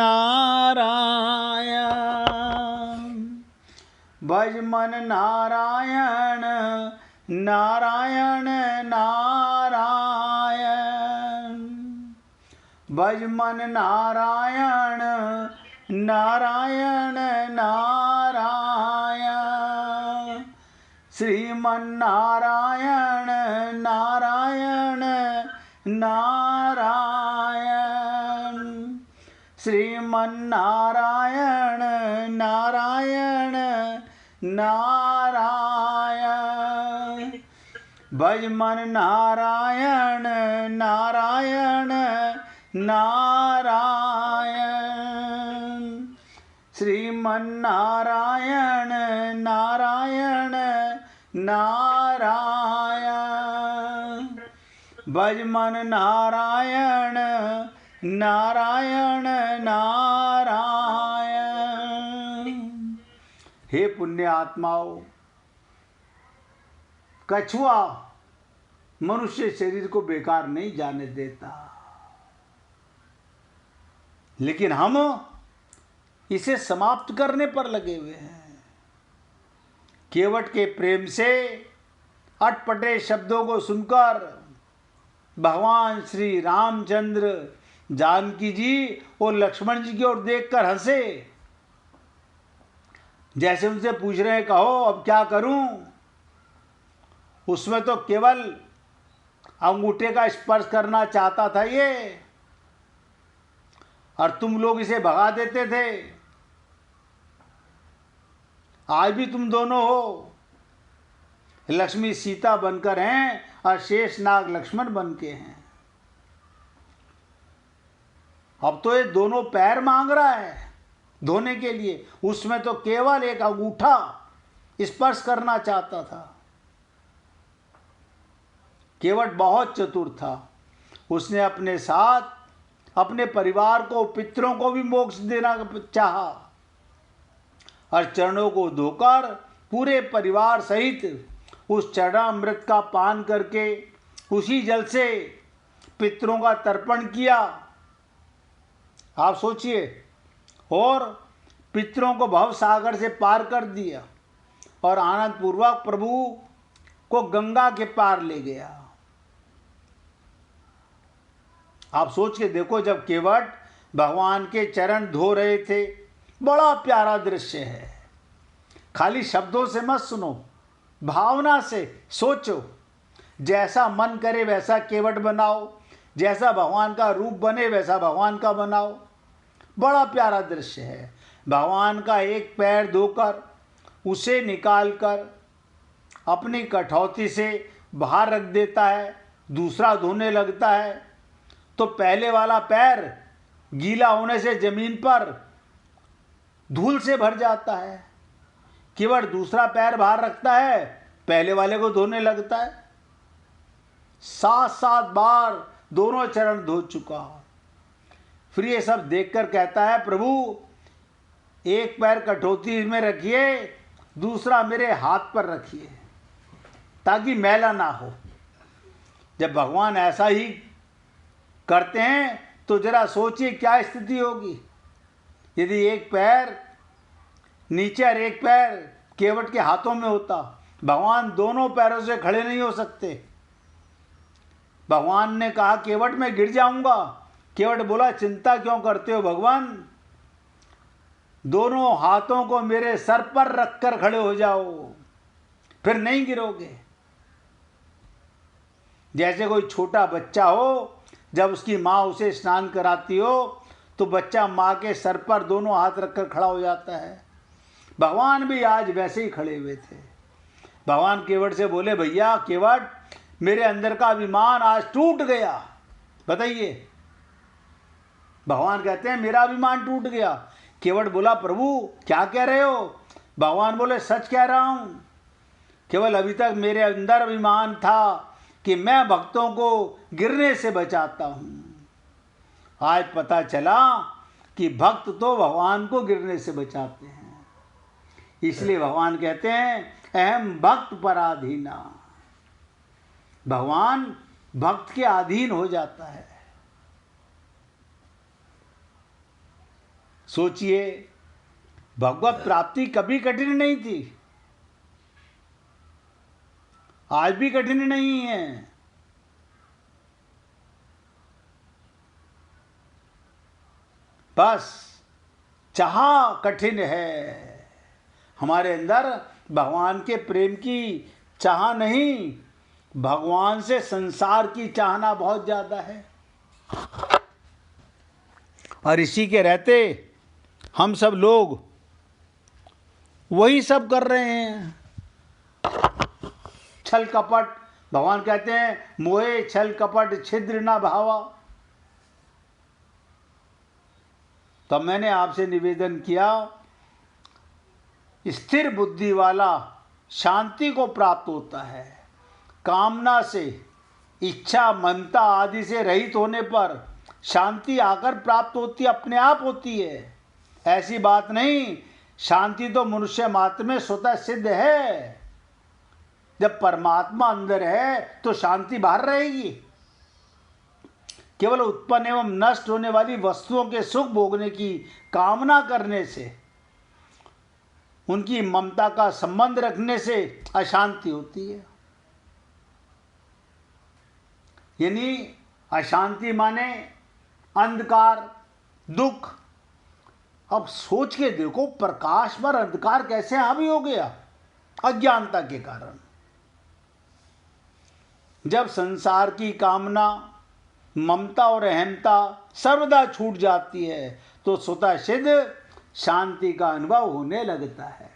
नारायण, भज मन नारायण नारायण नारायण, भज मन नारायण नारायण नारायण, श्रीमन नारायण नारायण नारायण, श्रीमन नारायण नारायण नारायण, भज मन नारायण नारायण नारायण, श्रीमन नारायण नारायण नारायण, भज मन नारायण नारायण नारायण। हे पुण्य आत्माओं, कछुआ मनुष्य शरीर को बेकार नहीं जाने देता, लेकिन हम इसे समाप्त करने पर लगे हुए हैं। केवट के प्रेम से अटपटे शब्दों को सुनकर भगवान श्री रामचंद्र जानकी जी और लक्ष्मण जी की ओर देखकर हंसे, जैसे उनसे पूछ रहे हैं, कहो अब क्या करूं। उसमें तो केवल अंगूठे का स्पर्श करना चाहता था ये, और तुम लोग इसे भगा देते थे। आज भी तुम दोनों हो, लक्ष्मी सीता बनकर हैं और शेषनाग लक्ष्मण बन के हैं। अब तो ये दोनों पैर मांग रहा है धोने के लिए, उसमें तो केवल एक अंगूठा स्पर्श करना चाहता था। केवट बहुत चतुर था, उसने अपने साथ अपने परिवार को, पितरों को भी मोक्ष देना चाहा, और चरणों को धोकर पूरे परिवार सहित उस चरणामृत का पान करके उसी जल से पितरों का तर्पण किया। आप सोचिए, और पितरों को भव सागर से पार कर दिया और आनंद पूर्वक प्रभु को गंगा के पार ले गया। आप सोच के देखो, जब केवट भगवान के चरण धो रहे थे, बड़ा प्यारा दृश्य है। खाली शब्दों से मत सुनो, भावना से सोचो। जैसा मन करे वैसा केवट बनाओ, जैसा भगवान का रूप बने वैसा भगवान का बनाओ। बड़ा प्यारा दृश्य है। भगवान का एक पैर धोकर उसे निकालकर अपनी कठौती से बाहर रख देता है, दूसरा धोने लगता है तो पहले वाला पैर गीला होने से जमीन पर धूल से भर जाता है। केवल दूसरा पैर बाहर रखता है, पहले वाले को धोने लगता है। 7-7 बार दोनों चरण धो चुका। फिर ये सब देखकर कहता है, प्रभु एक पैर कठौती में रखिए, दूसरा मेरे हाथ पर रखिए ताकि मैला ना हो। जब भगवान ऐसा ही करते हैं तो जरा सोचिए क्या स्थिति होगी। यदि एक पैर नीचे और एक पैर केवट के हाथों में होता, भगवान दोनों पैरों से खड़े नहीं हो सकते। भगवान ने कहा, केवट मैं गिर जाऊंगा। केवट बोला, चिंता क्यों करते हो भगवान, दोनों हाथों को मेरे सर पर रखकर खड़े हो जाओ, फिर नहीं गिरोगे। जैसे कोई छोटा बच्चा हो, जब उसकी माँ उसे स्नान कराती हो तो बच्चा माँ के सर पर दोनों हाथ रखकर खड़ा हो जाता है। भगवान भी आज वैसे ही खड़े हुए थे। भगवान केवट से बोले, भैया केवट, मेरे अंदर का अभिमान आज टूट गया। बताइए, भगवान कहते हैं मेरा अभिमान टूट गया। केवट बोला, प्रभु क्या कह रहे हो। भगवान बोले, सच कह रहा हूँ। केवल अभी तक मेरे अंदर अभिमान था कि मैं भक्तों को गिरने से बचाता हूँ। आज पता चला कि भक्त तो भगवान को गिरने से बचाते हैं। इसलिए भगवान कहते हैं, अहम भक्त पराधीना। भगवान भक्त के अधीन हो जाता है। सोचिए, भगवत प्राप्ति कभी कठिन नहीं थी, आज भी कठिन नहीं है। बस चाह कठिन है। हमारे अंदर भगवान के प्रेम की चाह नहीं, भगवान से संसार की चाहना बहुत ज्यादा है। और इसी के रहते हम सब लोग वही सब कर रहे हैं, छल कपट। भगवान कहते हैं मोहे छल कपट छिद्र ना भावा। तो मैंने आपसे निवेदन किया, स्थिर बुद्धि वाला शांति को प्राप्त होता है। कामना से, इच्छा, ममता आदि से रहित होने पर शांति आकर प्राप्त होती, अपने आप होती है। ऐसी बात नहीं, शांति तो मनुष्य मात्र में स्वतः सिद्ध है। जब परमात्मा अंदर है तो शांति बाहर रहेगी। केवल उत्पन्न एवं नष्ट होने वाली वस्तुओं के सुख भोगने की कामना करने से, उनकी ममता का संबंध रखने से अशांति होती है। यानी अशांति माने अंधकार, दुख। अब सोच के देखो, प्रकाश पर अंधकार कैसे हावी हो गया? अज्ञानता के कारण। जब संसार की कामना, ममता और अहमता सर्वदा छूट जाती है तो स्वतः सिद्ध शांति का अनुभव होने लगता है।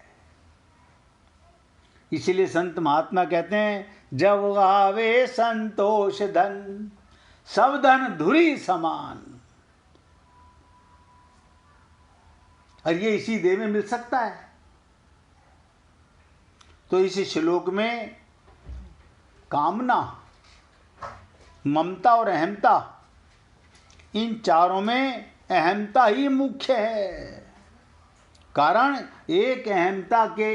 इसीलिए संत महात्मा कहते हैं, जब गावे संतोष धन, सब धन धुरी समान। और ये इसी देह में मिल सकता है। तो इस श्लोक में कामना, ममता और अहमता, इन चारों में अहमता ही मुख्य है। कारण एक अहमता के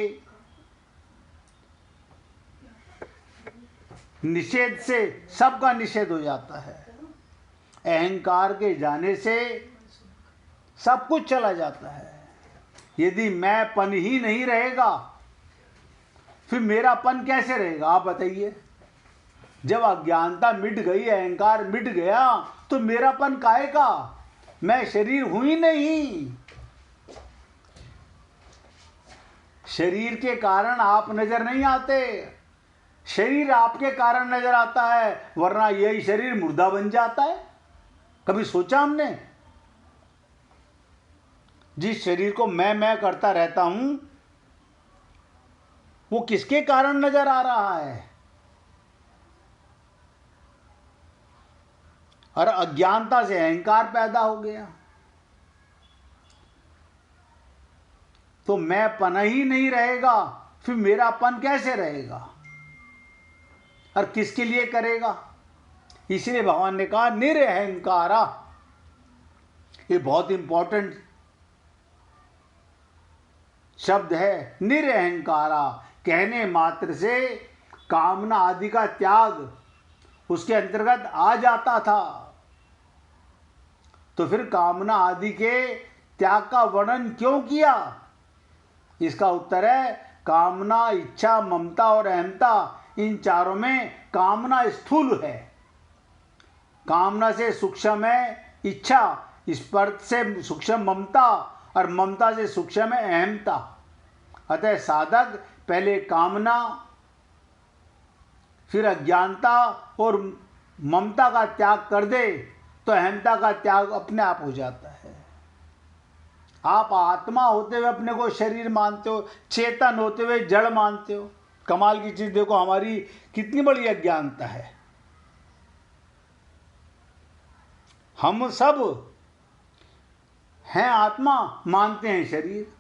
निषेध से सबका निषेध हो जाता है। अहंकार के जाने से सब कुछ चला जाता है। यदि मैंपन ही नहीं रहेगा फिर मेरापन कैसे रहेगा? आप बताइए। जब अज्ञानता मिट गई, अहंकार मिट गया, तो मेरापन काहे का? मैं शरीर हूं ही नहीं। शरीर के कारण आप नजर नहीं आते, शरीर आपके कारण नजर आता है, वरना यही शरीर मुर्दा बन जाता है। कभी सोचा हमने? जिस शरीर को मैं करता रहता हूं, वो किसके कारण नजर आ रहा है? और अज्ञानता से अहंकार पैदा हो गया, तो मैंपन ही नहीं रहेगा, फिर मेरापन कैसे रहेगा? और किसके लिए करेगा? इसलिए भगवान ने कहा निरअहंकारा। ये बहुत इंपॉर्टेंट शब्द है, निरअहंकारा। कहने मात्र से कामना आदि का त्याग उसके अंतर्गत आ जाता था। तो फिर कामना आदि के त्याग का वर्णन क्यों किया? इसका उत्तर है, कामना, इच्छा, ममता और अहमता, इन चारों में कामना स्थूल है। कामना से सूक्ष्म है इच्छा, स्पर्श से सूक्ष्म ममता, और ममता से सूक्ष्म है अहमता। अतः साधक पहले कामना, फिर अज्ञानता और ममता का त्याग कर दे तो अहमता का त्याग अपने आप हो जाता है। आप आत्मा होते हुए अपने को शरीर मानते हो, चेतन होते हुए जड़ मानते हो। कमाल की चीज देखो, हमारी कितनी बड़ी अज्ञानता है। हम सब हैं आत्मा, मानते हैं शरीर।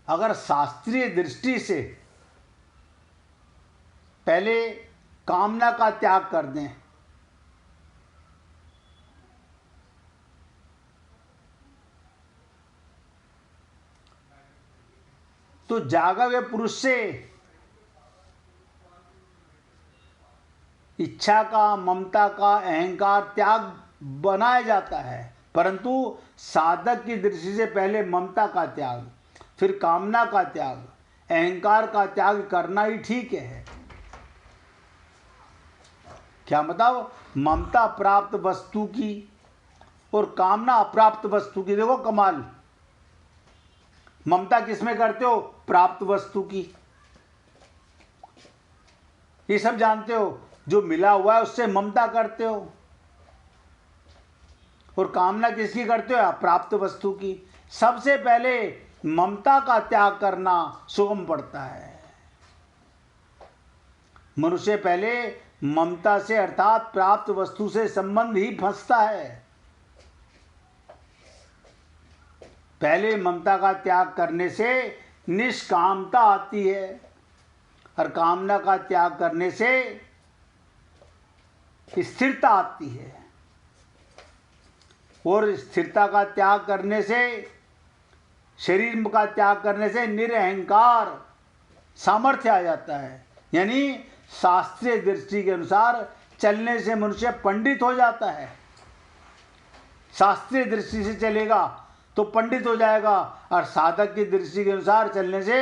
अगर शास्त्रीय दृष्टि से पहले कामना का त्याग कर दें तो जागा हुए पुरुष से इच्छा का, ममता का, अहंकार त्याग बनाया जाता है। परंतु साधक की दृष्टि से पहले ममता का त्याग, फिर कामना का त्याग, अहंकार का त्याग करना ही ठीक है। क्या मतलब? ममता प्राप्त वस्तु की और कामना अप्राप्त वस्तु की। देखो कमाल, ममता किसमें करते हो? प्राप्त वस्तु की। ये सब जानते हो, जो मिला हुआ है उससे ममता करते हो। और कामना किसकी करते हो? अप्राप्त वस्तु की। सबसे पहले ममता का त्याग करना सुगम पड़ता है। मनुष्य पहले ममता से अर्थात प्राप्त वस्तु से संबंध ही फंसता है। पहले ममता का त्याग करने से निष्कामता आती है और कामना का त्याग करने से स्थिरता आती है और स्थिरता का त्याग करने से, शरीर का त्याग करने से निरअहंकार सामर्थ्य आ जाता है। यानी शास्त्रीय दृष्टि के अनुसार चलने से मनुष्य पंडित हो जाता है। शास्त्रीय दृष्टि से चलेगा तो पंडित हो जाएगा और साधक की दृष्टि के अनुसार चलने से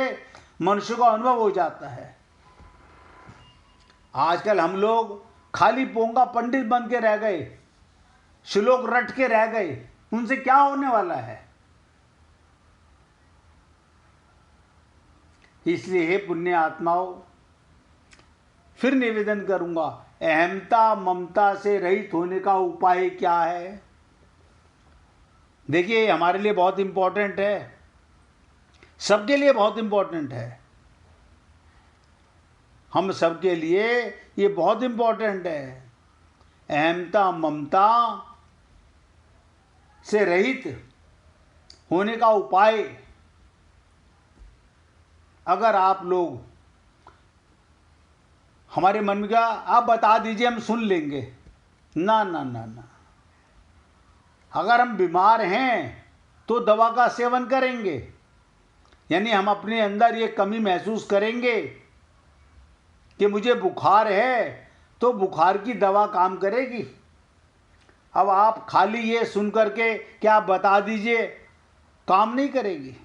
मनुष्य को अनुभव हो जाता है। आजकल हम लोग खाली पोंगा पंडित बन के रह गए, श्लोक रट के रह गए, उनसे क्या होने वाला है? इसलिए हे पुण्य आत्माओं, फिर निवेदन करूंगा, अहमता ममता से रहित होने का उपाय क्या है? देखिए, हमारे लिए बहुत इंपॉर्टेंट है, सबके लिए बहुत इंपॉर्टेंट है। हम सबके लिए ये बहुत इंपॉर्टेंट है। अहमता ममता से रहित होने का उपाय अगर आप लोग हमारे मन में, क्या आप बता दीजिए, हम सुन लेंगे। ना ना ना ना, अगर हम बीमार हैं तो दवा का सेवन करेंगे, यानी हम अपने अंदर ये कमी महसूस करेंगे कि मुझे बुखार है तो बुखार की दवा काम करेगी। अब आप खाली ये सुन करके क्या आप बता दीजिए, काम नहीं करेगी।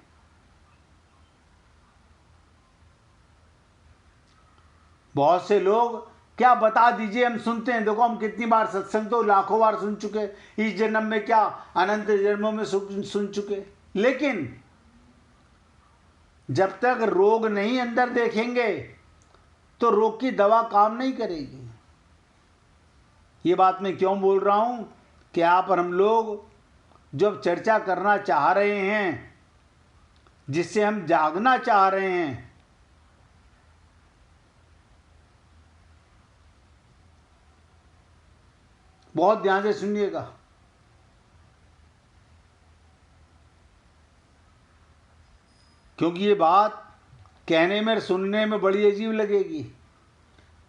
बहुत से लोग क्या बता दीजिए हम सुनते हैं। देखो, हम कितनी बार सत्संग तो लाखों बार सुन चुके, इस जन्म में क्या अनंत जन्मों में सुन चुके, लेकिन जब तक रोग नहीं अंदर देखेंगे तो रोग की दवा काम नहीं करेगी। ये बात मैं क्यों बोल रहा हूं कि आप और हम लोग जब चर्चा करना चाह रहे हैं, जिससे हम जागना चाह रहे हैं, बहुत ध्यान से सुनिएगा। क्योंकि ये बात कहने में सुनने में बड़ी अजीब लगेगी।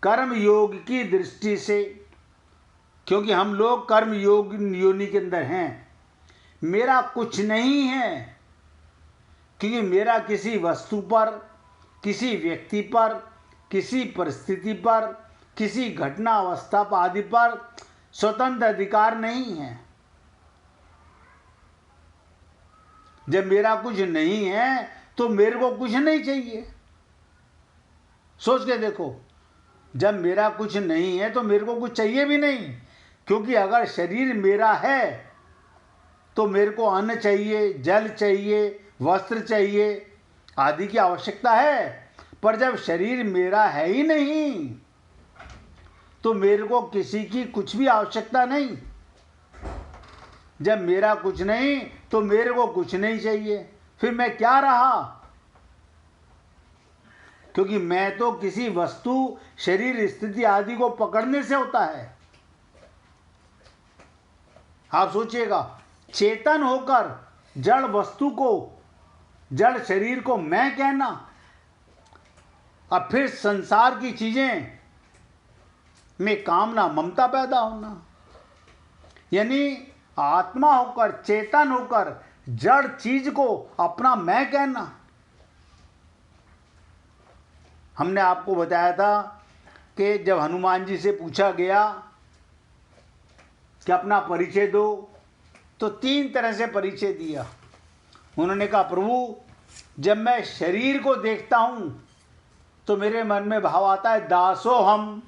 कर्म योग की दृष्टि से, क्योंकि हम लोग कर्म योग योनि के अंदर हैं, मेरा कुछ नहीं है, क्योंकि मेरा किसी वस्तु पर, किसी व्यक्ति पर, किसी परिस्थिति पर, किसी घटना अवस्था आदि पर स्वतंत्र अधिकार नहीं है। जब मेरा कुछ नहीं है तो मेरे को कुछ नहीं चाहिए। सोच के देखो, जब मेरा कुछ नहीं है तो मेरे को कुछ चाहिए भी नहीं, क्योंकि अगर शरीर मेरा है तो मेरे को अन्न चाहिए, जल चाहिए, वस्त्र चाहिए आदि की आवश्यकता है। पर जब शरीर मेरा है ही नहीं तो मेरे को किसी की कुछ भी आवश्यकता नहीं। जब मेरा कुछ नहीं तो मेरे को कुछ नहीं चाहिए, फिर मैं क्या रहा? क्योंकि मैं तो किसी वस्तु, शरीर, स्थिति आदि को पकड़ने से होता है। आप सोचिएगा, चेतन होकर जड़ वस्तु को, जड़ शरीर को मैं कहना, अब फिर संसार की चीजें में कामना ममता पैदा होना, यानी आत्मा होकर, चेतन होकर जड़ चीज को अपना मैं कहना। हमने आपको बताया था कि जब हनुमान जी से पूछा गया कि अपना परिचय दो, तो 3 तरह से परिचय दिया। उन्होंने कहा, प्रभु जब मैं शरीर को देखता हूँ तो मेरे मन में भाव आता है दासो हम,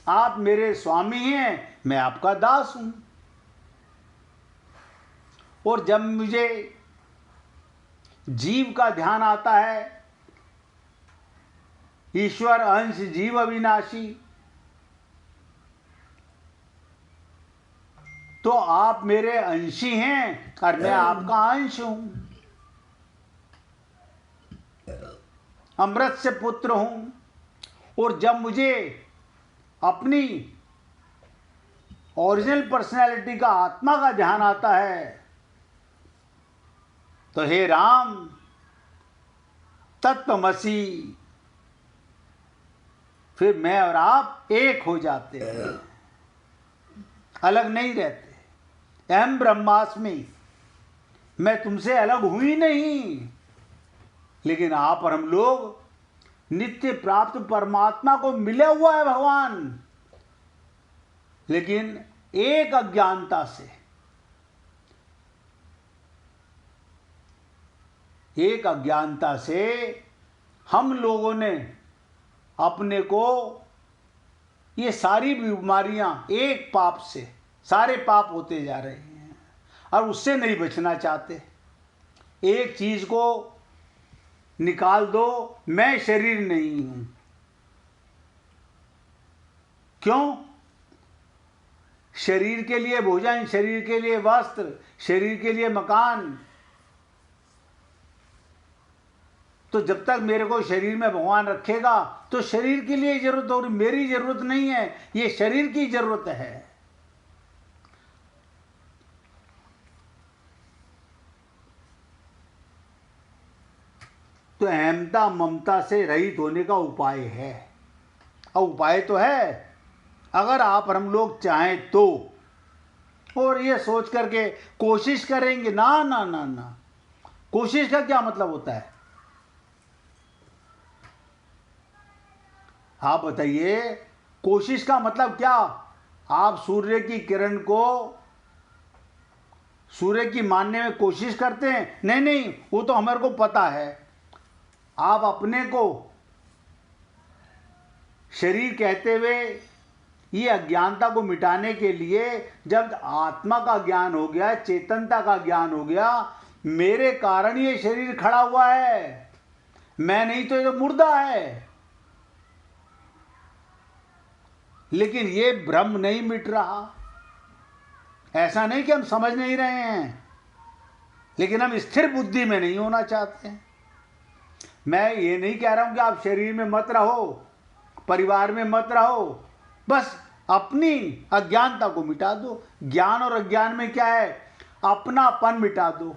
आप मेरे स्वामी हैं, मैं आपका दास हूँ। और जब मुझे जीव का ध्यान आता है, ईश्वर अंश जीव अविनाशी, तो आप मेरे अंशी हैं और मैं आपका अंश हूं, अमृत से पुत्र हूं। और जब मुझे अपनी ओरिजिनल पर्सनैलिटी का, आत्मा का ध्यान आता है, तो हे राम तत्वमसी, फिर मैं और आप एक हो जाते हैं, अलग नहीं रहते। अहम ब्रह्मास्मि, मैं तुमसे अलग हुई नहीं, लेकिन आप और हम लोग नित्य प्राप्त परमात्मा को मिले हुआ है भगवान, लेकिन एक अज्ञानता से, एक अज्ञानता से हम लोगों ने अपने को, ये सारी बीमारियां एक पाप से, सारे पाप होते जा रहे हैं और उससे नहीं बचना चाहते। एक चीज को निकाल दो, मैं शरीर नहीं हूं। क्यों? शरीर के लिए भोजन, शरीर के लिए वस्त्र, शरीर के लिए मकान। तो जब तक मेरे को शरीर में भगवान रखेगा तो शरीर के लिए जरूरत होगी, मेरी जरूरत नहीं है, ये शरीर की जरूरत है। तो अहमता ममता से रहित होने का उपाय है। और उपाय तो है, अगर आप और हम लोग चाहें तो। और ये सोच करके कोशिश करेंगे, ना ना ना ना, कोशिश का क्या मतलब होता है? आप बताइए, कोशिश का मतलब क्या? आप सूर्य की किरण को सूर्य की मानने में कोशिश करते हैं? नहीं नहीं, वो तो हमारे को पता है। आप अपने को शरीर कहते हुए ये अज्ञानता को मिटाने के लिए, जब आत्मा का ज्ञान हो गया, चेतनता का ज्ञान हो गया, मेरे कारण ये शरीर खड़ा हुआ है, मैं नहीं तो ये तो मुर्दा है। लेकिन ये भ्रम नहीं मिट रहा। ऐसा नहीं कि हम समझ नहीं रहे हैं, लेकिन हम स्थिर बुद्धि में नहीं होना चाहते हैं। मैं ये नहीं कह रहा हूं कि आप शरीर में मत रहो, परिवार में मत रहो, बस अपनी अज्ञानता को मिटा दो। ज्ञान और अज्ञान में क्या है? अपनापन मिटा दो।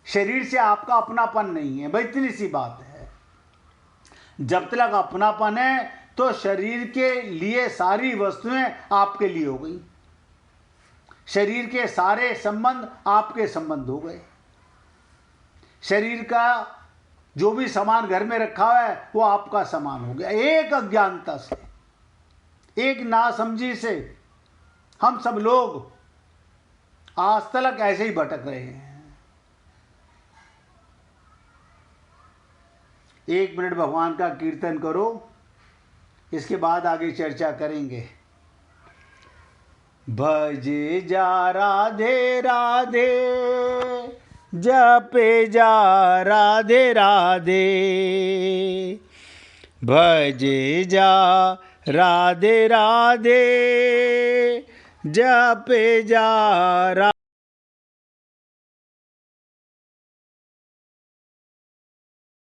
शरीर से आपका अपनापन नहीं है, भाई इतनी सी बात है। जब तक अपनापन है तो शरीर के लिए सारी वस्तुएं आपके लिए हो गई, शरीर के सारे संबंध आपके संबंध हो गए। शरीर का जो भी सामान घर में रखा हुआ है वो आपका सामान हो गया। एक अज्ञानता से, एक नासमझी से हम सब लोग आज तक ऐसे ही भटक रहे हैं। 1 मिनट भगवान का कीर्तन करो, इसके बाद आगे चर्चा करेंगे। भजे जा राधे राधे, जपे जा राधे राधे, भजे जा राधे राधे, जपे जा